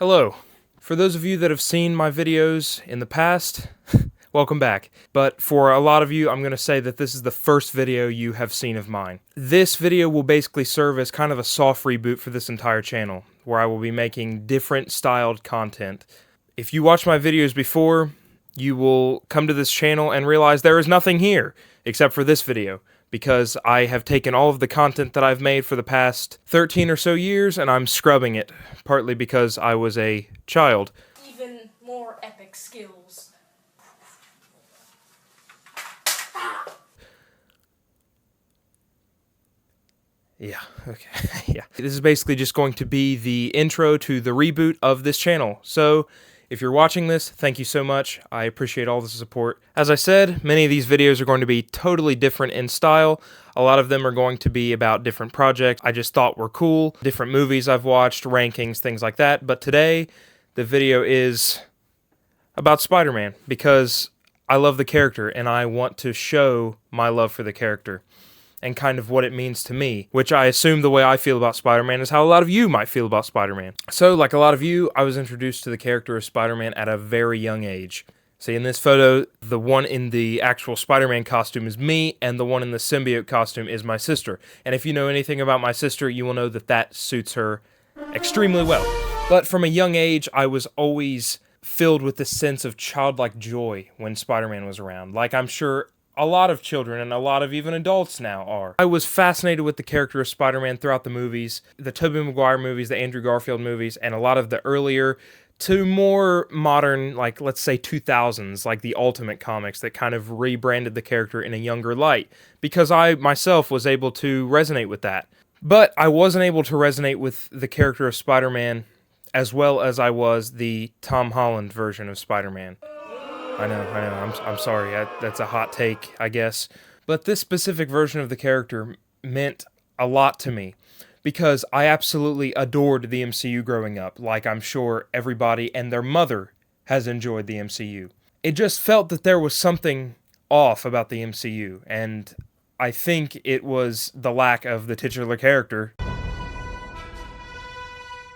Hello. For those of you that have seen my videos in the past, welcome back. But for a lot of you, I'm going to say that this is the first video you have seen of mine. This video will basically serve as kind of a soft reboot for this entire channel, where I will be making different styled content. If you watched my videos before, you will come to this channel and realize there is nothing here, except for this video, because I have taken all of the content that I've made for the past 13 or so years, and I'm scrubbing it, partly because I was a child. Even more epic skills. Yeah, okay, yeah. This is basically just going to be the intro to the reboot of this channel. So, if you're watching this, thank you so much. I appreciate all the support. As I said, many of these videos are going to be totally different in style. A lot of them are going to be about different projects I just thought were cool, different movies I've watched, rankings, things like that. But today, the video is about Spider-Man, because I love the character and I want to show my love for the character and kind of what it means to me, which I assume the way I feel about Spider-Man is how a lot of you might feel about Spider-Man. So, like a lot of you, I was introduced to the character of Spider-Man at a very young age. See, in this photo, the one in the actual Spider-Man costume is me, and the one in the symbiote costume is my sister. And if you know anything about my sister, you will know that that suits her extremely well. But from a young age, I was always filled with this sense of childlike joy when Spider-Man was around, like I'm sure a lot of children and a lot of even adults now are. I was fascinated with the character of Spider-Man throughout the movies, the Tobey Maguire movies, the Andrew Garfield movies, and a lot of the earlier to more modern, like let's say 2000s, like the Ultimate comics that kind of rebranded the character in a younger light, because I myself was able to resonate with that. But I wasn't able to resonate with the character of Spider-Man as well as I was the Tom Holland version of Spider-Man. I know, I'm sorry, that's a hot take, I guess. But this specific version of the character meant a lot to me, because I absolutely adored the MCU growing up, like I'm sure everybody and their mother has enjoyed the MCU. It just felt that there was something off about the MCU, and I think it was the lack of the titular character.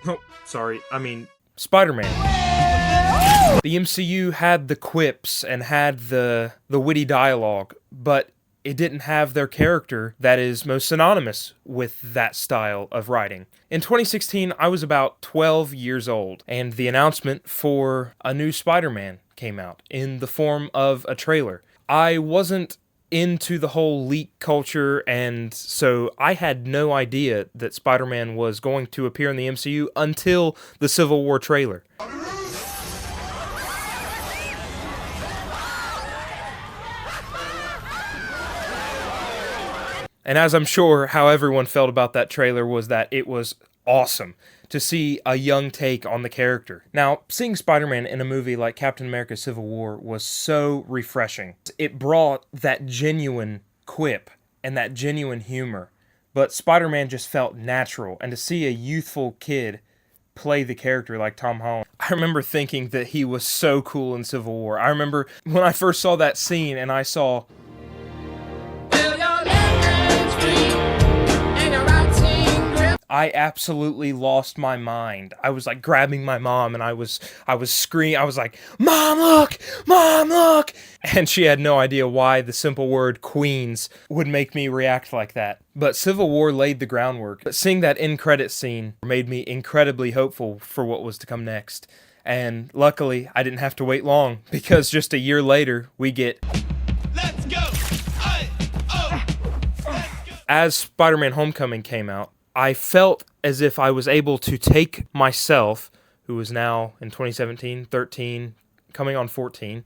Oh, sorry, I mean, Spider-Man. The MCU had the quips and had the witty dialogue, but it didn't have their character that is most synonymous with that style of writing. In 2016, I was about 12 years old, and the announcement for a new Spider-Man came out in the form of a trailer. I wasn't into the whole leak culture, and so I had no idea that Spider-Man was going to appear in the MCU until the Civil War trailer. And as I'm sure how everyone felt about that trailer was that it was awesome to see a young take on the character. Now, seeing Spider-Man in a movie like Captain America Civil War was so refreshing. It brought that genuine quip and that genuine humor, but Spider-Man just felt natural, and to see a youthful kid play the character like Tom Holland, I remember thinking that he was so cool in Civil War. I remember when I first saw that scene and I saw I absolutely lost my mind. I was like grabbing my mom and I was screaming. I was like, "Mom, look! Mom, look!" And she had no idea why the simple word Queens would make me react like that. But Civil War laid the groundwork. But seeing that end credit scene made me incredibly hopeful for what was to come next. And luckily, I didn't have to wait long, because just a year later, we get Let's go! As Spider-Man Homecoming came out, I felt as if I was able to take myself, who is now in 2017, 13, coming on 14,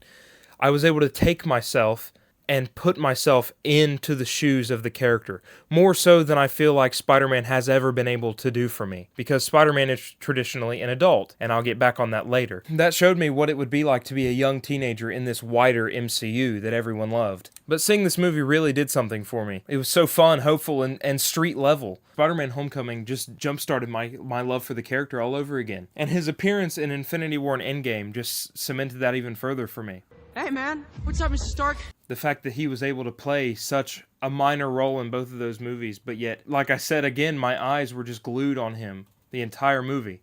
I was able to take myself and put myself into the shoes of the character, more so than I feel like Spider-Man has ever been able to do for me, because Spider-Man is traditionally an adult, and I'll get back on that later. That showed me what it would be like to be a young teenager in this wider MCU that everyone loved. But seeing this movie really did something for me. It was so fun, hopeful, and street level. Spider-Man Homecoming just jump-started my love for the character all over again. And his appearance in Infinity War and Endgame just cemented that even further for me. Hey man, what's up, Mr. Stark? The fact that he was able to play such a minor role in both of those movies, but yet, like I said again, my eyes were just glued on him the entire movie.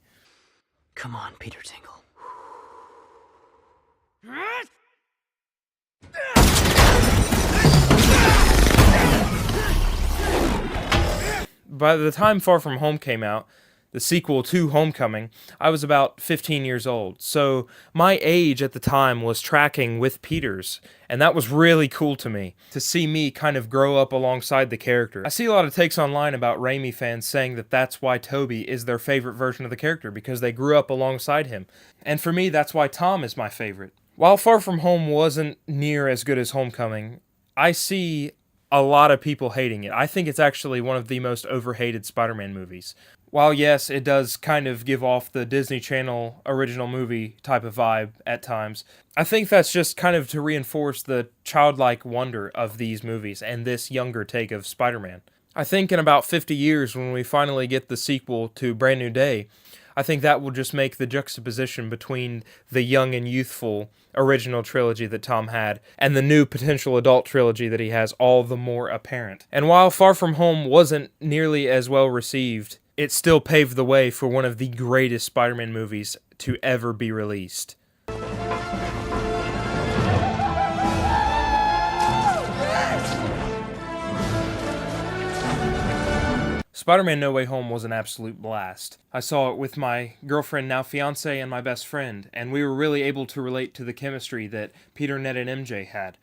Come on, Peter Tingle. By the time Far From Home came out, the sequel to Homecoming, I was about 15 years old. So my age at the time was tracking with Peter's, and that was really cool to me, to see me kind of grow up alongside the character. I see a lot of takes online about Raimi fans saying that that's why Tobey is their favorite version of the character, because they grew up alongside him. And for me, that's why Tom is my favorite. While Far From Home wasn't near as good as Homecoming, I see a lot of people hating it. I think it's actually one of the most overhated Spider-Man movies. While yes, it does kind of give off the Disney Channel original movie type of vibe at times, I think that's just kind of to reinforce the childlike wonder of these movies and this younger take of Spider-Man. I think in about 50 years, when we finally get the sequel to Brand New Day, I think that will just make the juxtaposition between the young and youthful original trilogy that Tom had and the new potential adult trilogy that he has all the more apparent. And while Far From Home wasn't nearly as well received, it still paved the way for one of the greatest Spider-Man movies to ever be released. Spider-Man No Way Home was an absolute blast. I saw it with my girlfriend, now fiancé, and my best friend, and we were really able to relate to the chemistry that Peter, Ned, and MJ had.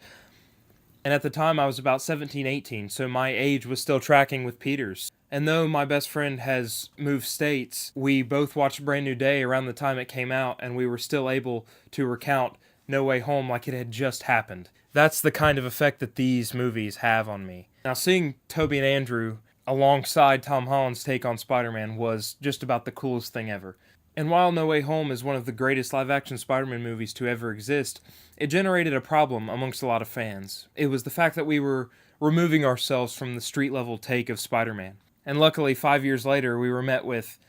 And at the time I was about 17, 18, so my age was still tracking with Peter's. And though my best friend has moved states, we both watched Brand New Day around the time it came out, and we were still able to recount No Way Home like it had just happened. That's the kind of effect that these movies have on me. Now, seeing Tobey and Andrew alongside Tom Holland's take on Spider-Man was just about the coolest thing ever. And while No Way Home is one of the greatest live-action Spider-Man movies to ever exist, it generated a problem amongst a lot of fans. It was the fact that we were removing ourselves from the street-level take of Spider-Man. And luckily, 5 years later, we were met with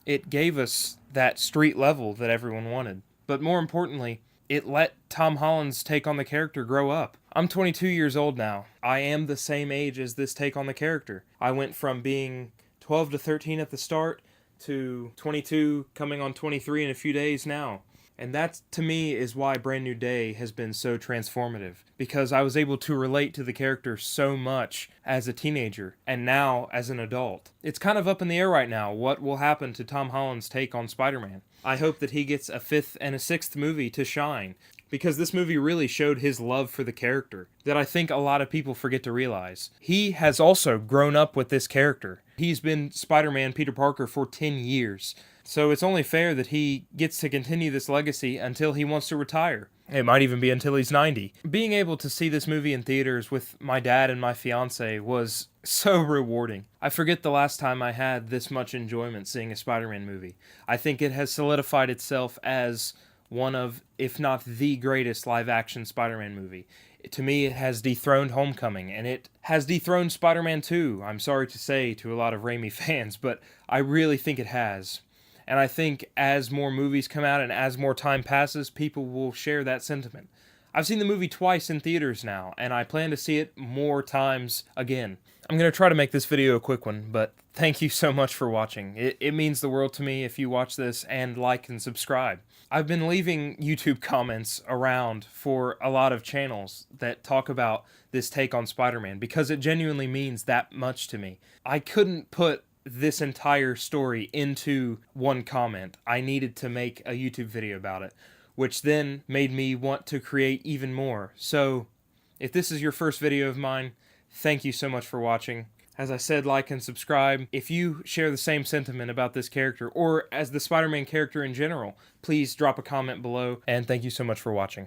it gave us that street level that everyone wanted. But more importantly, it let Tom Holland's take on the character grow up. I'm 22 years old now. I am the same age as this take on the character. I went from being 12 to 13 at the start to 22, coming on 23 in a few days now. And that, to me, is why Brand New Day has been so transformative. Because I was able to relate to the character so much as a teenager, and now as an adult. It's kind of up in the air right now what will happen to Tom Holland's take on Spider-Man. I hope that he gets a 5th and a 6th movie to shine, because this movie really showed his love for the character that I think a lot of people forget to realize. He has also grown up with this character. He's been Spider-Man Peter Parker for 10 years. So it's only fair that he gets to continue this legacy until he wants to retire. It might even be until he's 90. Being able to see this movie in theaters with my dad and my fiance was so rewarding. I forget the last time I had this much enjoyment seeing a Spider-Man movie. I think it has solidified itself as one of, if not the greatest live-action Spider-Man movie. To me, it has dethroned Homecoming, and it has dethroned Spider-Man 2. I'm sorry to say to a lot of Raimi fans, but I really think it has. And I think as more movies come out and as more time passes, people will share that sentiment. I've seen the movie twice in theaters now, and I plan to see it more times again. I'm going to try to make this video a quick one, but thank you so much for watching. It means the world to me if you watch this and like and subscribe. I've been leaving YouTube comments around for a lot of channels that talk about this take on Spider-Man because it genuinely means that much to me. I couldn't put this entire story into one comment. I needed to make a YouTube video about it, which then made me want to create even more. So, if this is your first video of mine, thank you so much for watching. As I said, like and subscribe. If you share the same sentiment about this character, or as the Spider-Man character in general, please drop a comment below, and thank you so much for watching.